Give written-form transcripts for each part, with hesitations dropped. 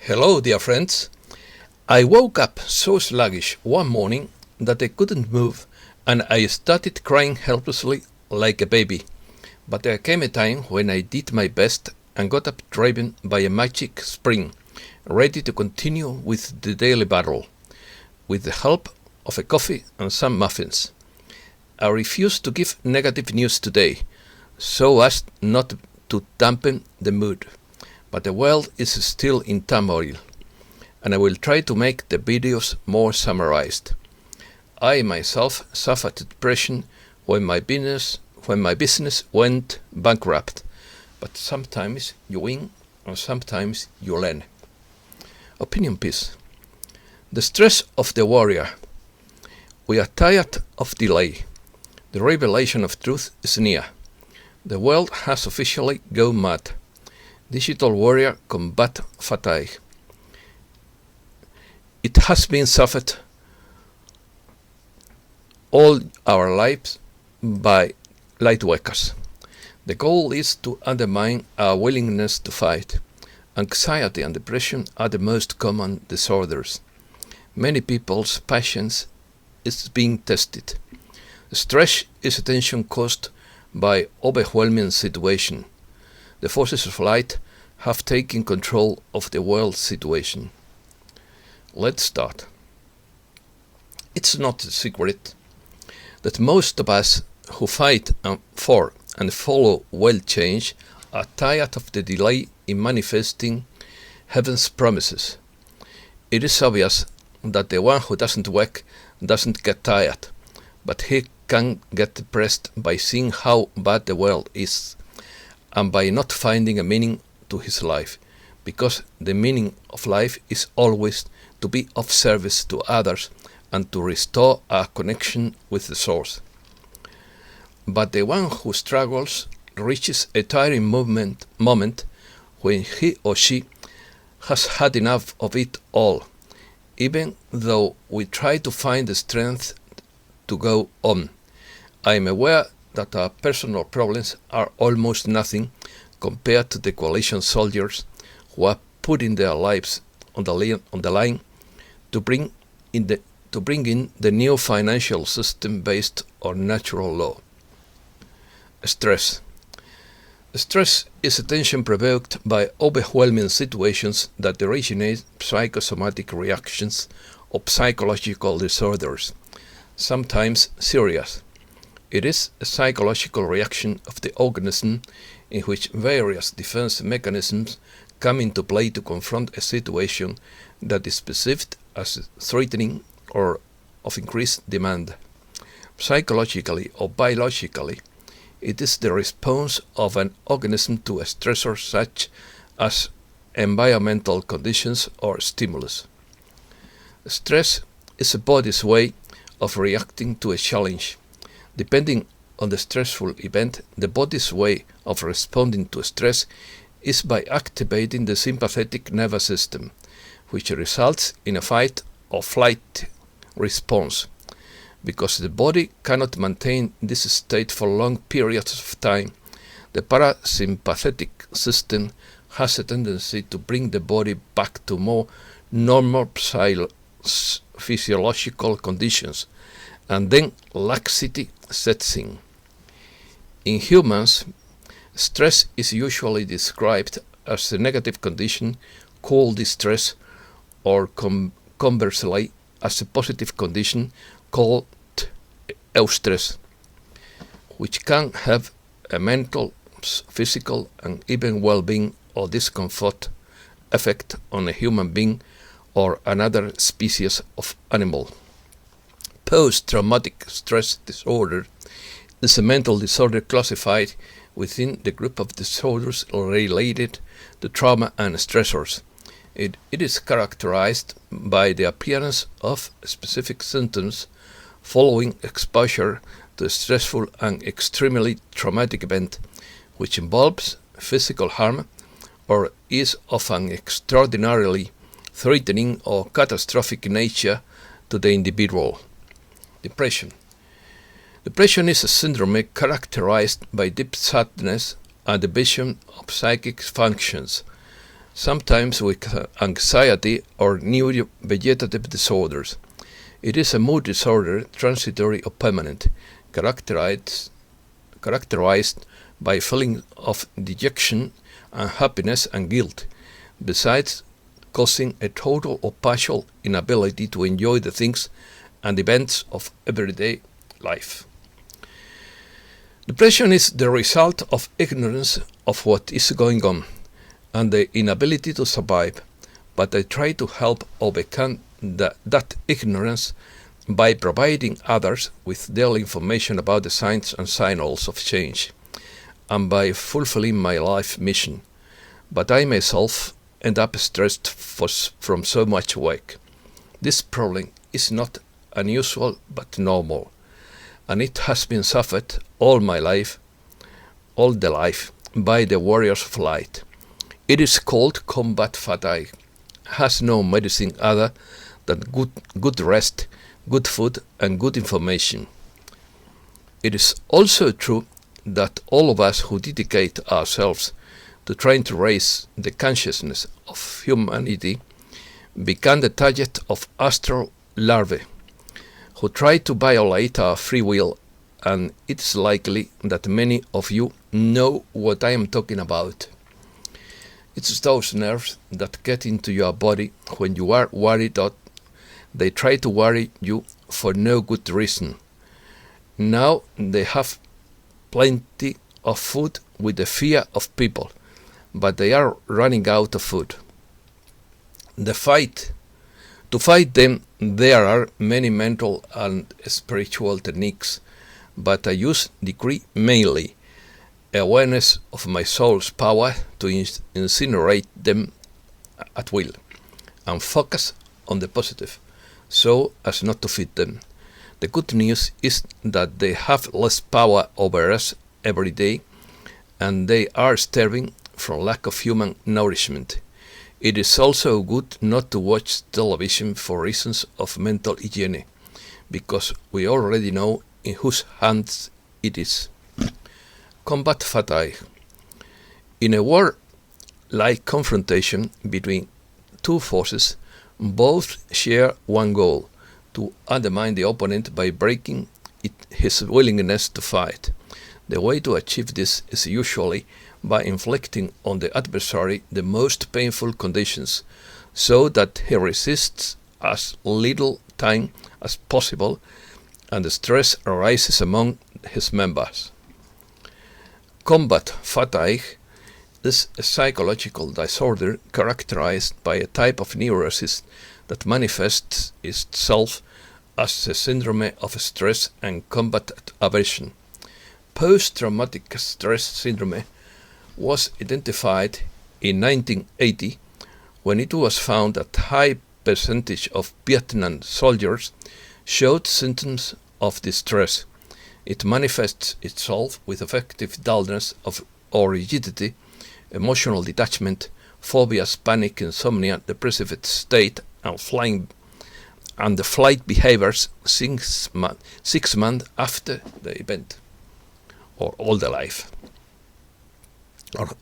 Hello, dear friends. I woke up so sluggish one morning that I couldn't move, and I started crying helplessly like a baby. But there came a time when I did my best and got up driven by a magic spring, ready to continue with the daily battle, with the help of a coffee and some muffins. I refuse to give negative news today, so as not to dampen the mood. But the world is still in turmoil, and I will try to make the videos more summarized. I myself suffered depression when my business went bankrupt, but sometimes you win and sometimes you learn. Opinion piece. The stress of the warrior. We are tired of delay. The revelation of truth is near. The world has officially gone mad. Digital warrior combat fatigue. It has been suffered all our lives by lightworkers. The goal is to undermine our willingness to fight. Anxiety and depression are the most common disorders. Many people's patience is being tested. Stress is a tension caused by overwhelming situation. The forces of light have taken control of the world situation. Let's start. It's not a secret that most of us who fight for and follow world change are tired of the delay in manifesting heaven's promises. It is obvious that the one who doesn't work doesn't get tired, but he can get depressed by seeing how bad the world is, and by not finding a meaning to his life, because the meaning of life is always to be of service to others and to restore our connection with the source. But the one who struggles reaches a tiring moment when he or she has had enough of it all, even though we try to find the strength to go on. I am aware that our personal problems are almost nothing compared to the coalition soldiers who are putting their lives on the line to bring in the new financial system based on natural law. Stress. Stress is a tension provoked by overwhelming situations that originate psychosomatic reactions of psychological disorders, sometimes serious. It is a psychological reaction of the organism in which various defense mechanisms come into play to confront a situation that is perceived as threatening or of increased demand. Psychologically or biologically, it is the response of an organism to a stressor such as environmental conditions or stimulus. Stress is a body's way of reacting to a challenge. Depending on the stressful event, the body's way of responding to stress is by activating the sympathetic nervous system, which results in a fight or flight response. Because the body cannot maintain this state for long periods of time, the parasympathetic system has a tendency to bring the body back to more normal physiological conditions, and then laxity sets in. In humans, stress is usually described as a negative condition called distress, or conversely as a positive condition called eustress, which can have a mental, physical, and even well-being or discomfort effect on a human being or another species of animal. Post-traumatic stress disorder is a mental disorder classified within the group of disorders related to trauma and stressors. It is characterized by the appearance of specific symptoms following exposure to a stressful and extremely traumatic event, which involves physical harm or is of an extraordinarily threatening or catastrophic nature to the individual. Depression. Depression is a syndrome characterized by deep sadness and division of psychic functions, sometimes with anxiety or neurovegetative disorders. It is a mood disorder, transitory or permanent, characterized by feeling of dejection, unhappiness and guilt, besides causing a total or partial inability to enjoy the things and events of everyday life. Depression is the result of ignorance of what is going on and the inability to survive, but I try to help overcome that ignorance by providing others with daily information about the signs and signals of change, and by fulfilling my life mission. But I myself end up stressed from so much work. This problem is not unusual but normal, and it has been suffered all the life, by the warriors of light. It is called combat fatigue, has no medicine other than good rest, good food and good information. It is also true that all of us who dedicate ourselves to trying to raise the consciousness of humanity become the target of astral larvae who try to violate our free will, and it's likely that many of you know what I am talking about. It's those nerves that get into your body when you are worried out. They try to worry you for no good reason. Now they have plenty of food with the fear of people, but they are running out of food. To fight them, there are many mental and spiritual techniques, but I use degree mainly awareness of my soul's power to incinerate them at will, and focus on the positive, so as not to feed them. The good news is that they have less power over us every day, and they are starving from lack of human nourishment. It is also good not to watch television for reasons of mental hygiene, because we already know in whose hands it is. Combat fatigue. In a war-like confrontation between two forces, both share one goal: to undermine the opponent by breaking his willingness to fight. The way to achieve this is usually by inflicting on the adversary the most painful conditions, so that he resists as little time as possible and the stress arises among his members. Combat fatigue is a psychological disorder characterized by a type of neurosis that manifests itself as a syndrome of stress and combat aversion. Post-traumatic stress syndrome was identified in 1980 when it was found that high percentage of Vietnam soldiers showed symptoms of distress. It manifests itself with affective dullness or rigidity, emotional detachment, phobias, panic, insomnia, depressive state, and the flight behaviors 6 months after the event, or all the life,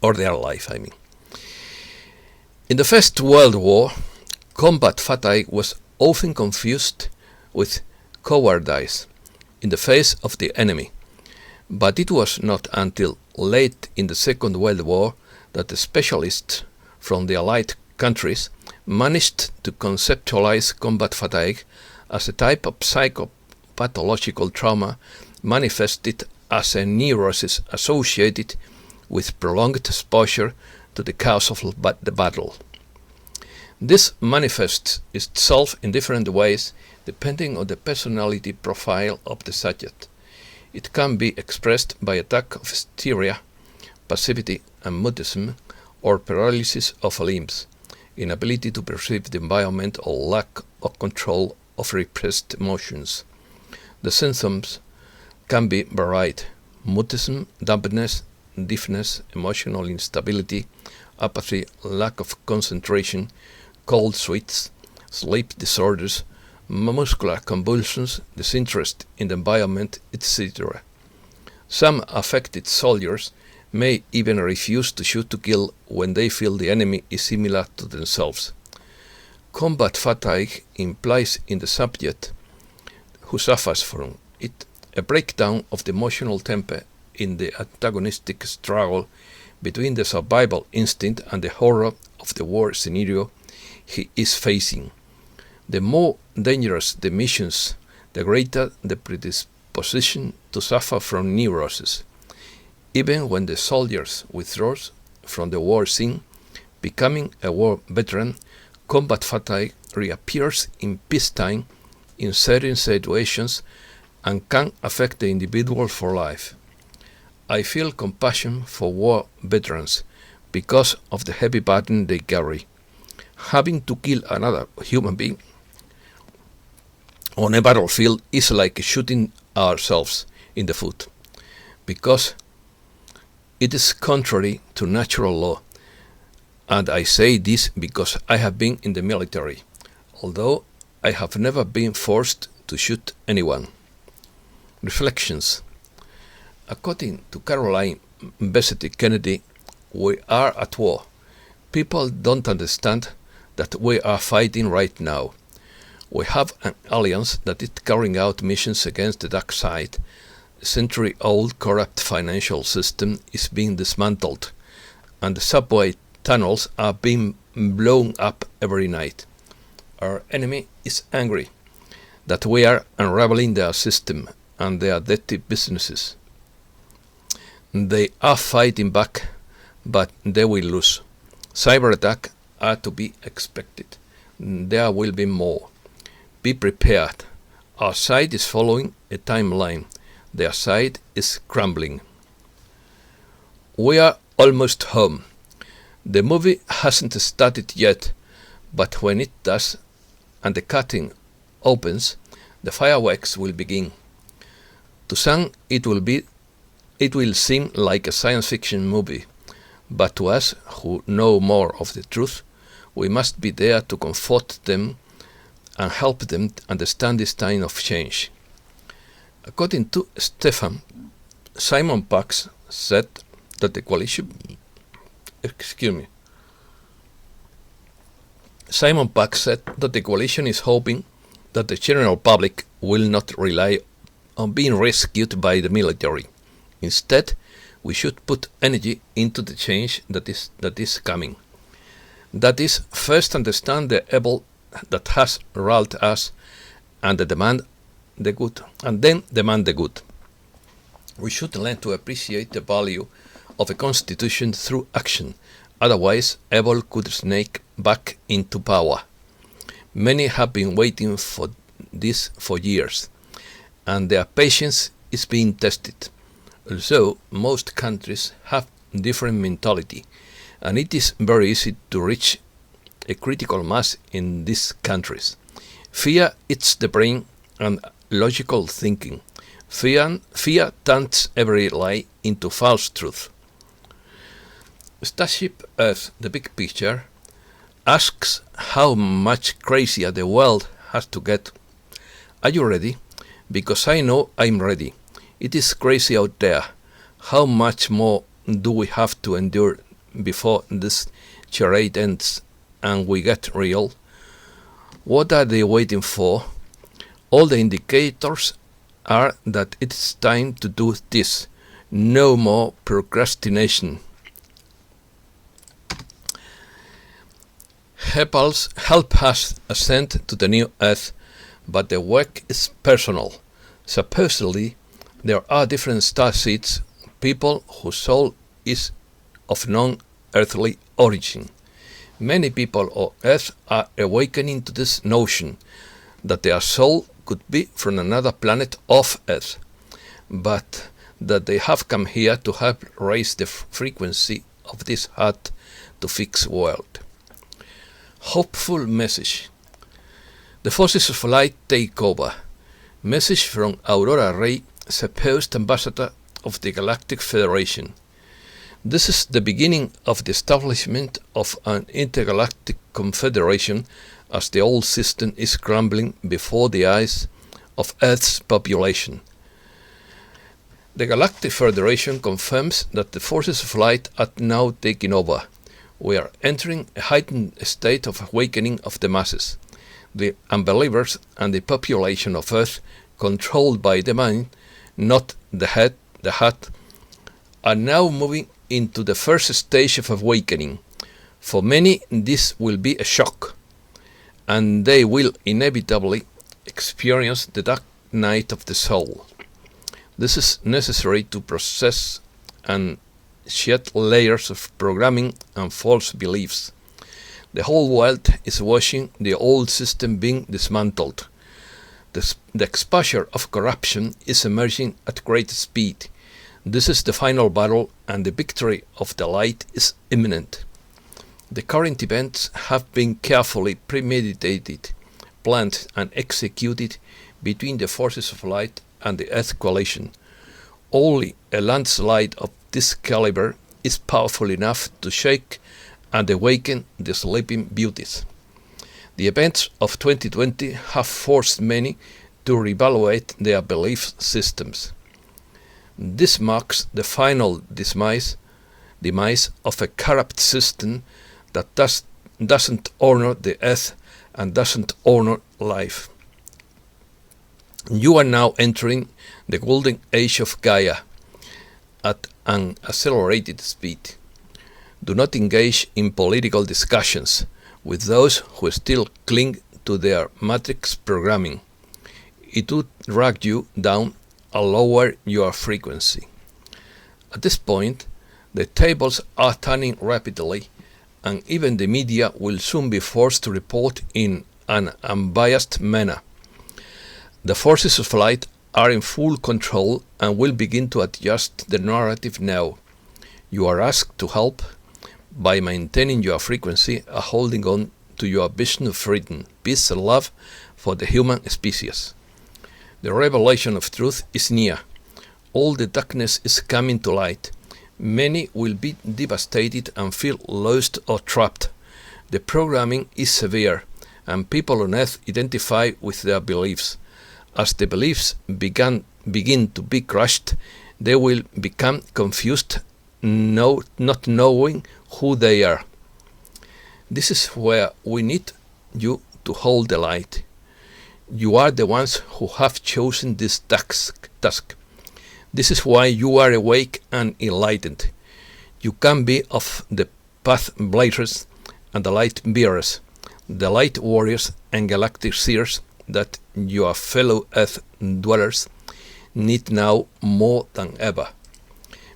or their life, I mean. In the First World War, combat fatigue was often confused with cowardice in the face of the enemy, but it was not until late in the Second World War that the specialists from the Allied countries managed to conceptualize combat fatigue as a type of psychopathological trauma manifested as a neurosis associated with prolonged exposure to the chaos of the battle. This manifests itself in different ways depending on the personality profile of the subject. It can be expressed by attack of hysteria, passivity and mutism, or paralysis of limbs, inability to perceive the environment, or lack of control of repressed emotions. The symptoms can be varied: mutism, dampness, deafness, emotional instability, apathy, lack of concentration, cold sweats, sleep disorders, muscular convulsions, disinterest in the environment, etc. Some affected soldiers may even refuse to shoot to kill when they feel the enemy is similar to themselves. Combat fatigue implies in the subject who suffers from it a breakdown of the emotional temper in the antagonistic struggle between the survival instinct and the horror of the war scenario he is facing. The more dangerous the missions, the greater the predisposition to suffer from neurosis. Even when the soldier withdraws from the war scene, becoming a war veteran, combat fatigue reappears in peacetime in certain situations and can affect the individual for life. I feel compassion for war veterans because of the heavy burden they carry. Having to kill another human being on a battlefield is like shooting ourselves in the foot, because it is contrary to natural law. And I say this because I have been in the military, although I have never been forced to shoot anyone. Reflections. According to Caroline Bessette Kennedy, we are at war. People don't understand that we are fighting right now. We have an alliance that is carrying out missions against the dark side. The century-old corrupt financial system is being dismantled, and the subway tunnels are being blown up every night. Our enemy is angry that we are unraveling their system and their dirty businesses. They are fighting back, but they will lose. Cyber attacks are to be expected. There will be more. Be prepared. Our side is following a timeline. Their side is crumbling. We are almost home. The movie hasn't started yet, but when it does and the curtain opens, the fireworks will begin. To some it will seem like a science fiction movie, but to us who know more of the truth, we must be there to comfort them and help them understand this time of change. According to Stefan, Simon Pax said that the coalition is hoping that the general public will not rely on being rescued by the military. Instead, we should put energy into the change that is coming. That is, first understand the evil that has riled us and demand the good, and then demand the good. We should learn to appreciate the value of a constitution through action, otherwise evil could snake back into power. Many have been waiting for this for years, and their patience is being tested. Also, most countries have different mentality, and it is very easy to reach a critical mass in these countries. Fear eats the brain and logical thinking. Fear turns every lie into false truth. Starship Earth, the big picture, asks how much crazier the world has to get. Are you ready? Because I know I'm ready. It is crazy out there. How much more do we have to endure before this charade ends and we get real? What are they waiting for? All the indicators are that it's time to do this. No more procrastination. Help us ascend to the new earth, but the work is personal. Supposedly, there are different star seeds, people whose soul is of non-earthly origin. Many people on Earth are awakening to this notion that their soul could be from another planet off Earth, but that they have come here to help raise the frequency of this hard-to-fix world. Hopeful message. The forces of light take over. Message from Aurora Ray, supposed ambassador of the Galactic Federation. This is the beginning of the establishment of an intergalactic confederation, as the old system is crumbling before the eyes of Earth's population. The Galactic Federation confirms that the forces of light are now taking over. We are entering a heightened state of awakening of the masses. The unbelievers and the population of Earth, controlled by the mind, not the heart, are now moving into the first stage of awakening. For many, this will be a shock, and they will inevitably experience the dark night of the soul. This is necessary to process and shed layers of programming and false beliefs. The whole world is watching the old system being dismantled. The exposure of corruption is emerging at great speed. This is the final battle, and the victory of the light is imminent. The current events have been carefully premeditated, planned and executed between the forces of light and the Earth coalition. Only a landslide of this caliber is powerful enough to shake and awaken the sleeping beauties. The events of 2020 have forced many to reevaluate their belief systems. This marks the final demise of a corrupt system that doesn't honor the Earth and doesn't honor life. You are now entering the golden age of Gaia at an accelerated speed. Do not engage in political discussions with those who still cling to their matrix programming. It would drag you down and lower your frequency. At this point, the tables are turning rapidly, and even the media will soon be forced to report in an unbiased manner. The forces of light are in full control and will begin to adjust the narrative now. You are asked to help by maintaining your frequency and holding on to your vision of freedom, peace and love for the human species. The revelation of truth is near. All the darkness is coming to light. Many will be devastated and feel lost or trapped. The programming is severe, and people on Earth identify with their beliefs. As the beliefs begin to be crushed, they will become confused, not knowing who they are. This is where we need you to hold the light. You are the ones who have chosen this task. This is why you are awake and enlightened. You can be of the path blazers and the light bearers, the light warriors and galactic seers that your fellow Earth dwellers need now more than ever.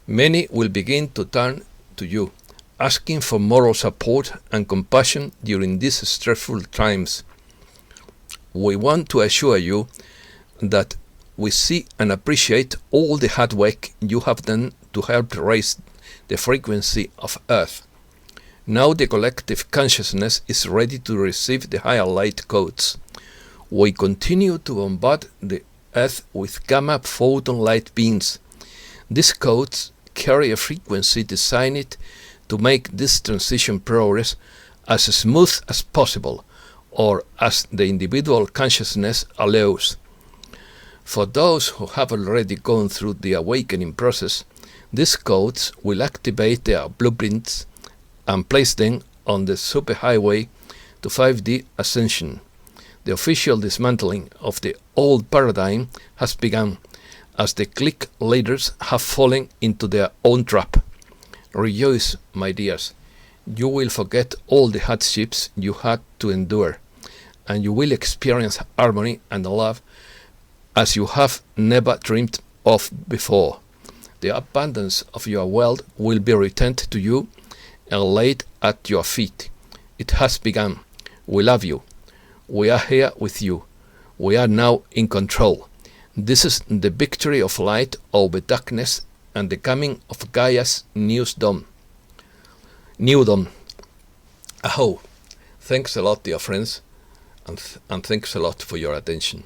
Many will begin to turn to you, asking for moral support and compassion during these stressful times. We want to assure you that we see and appreciate all the hard work you have done to help raise the frequency of Earth. Now the collective consciousness is ready to receive the higher light codes. We continue to bombard the Earth with gamma photon light beams. These codes carry a frequency designed to make this transition progress as smooth as possible, or as the individual consciousness allows. For those who have already gone through the awakening process, these codes will activate their blueprints and place them on the superhighway to 5D ascension. The official dismantling of the old paradigm has begun, as the clique leaders have fallen into their own trap. Rejoice, my dears. You will forget all the hardships you had to endure, and you will experience harmony and love as you have never dreamed of before. The abundance of your wealth will be returned to you and laid at your feet. It has begun. We love you. We are here with you. We are now in control. This is the victory of light over darkness and the coming of Gaia's new dawn. Aho. Thanks a lot, dear friends, and thanks a lot for your attention.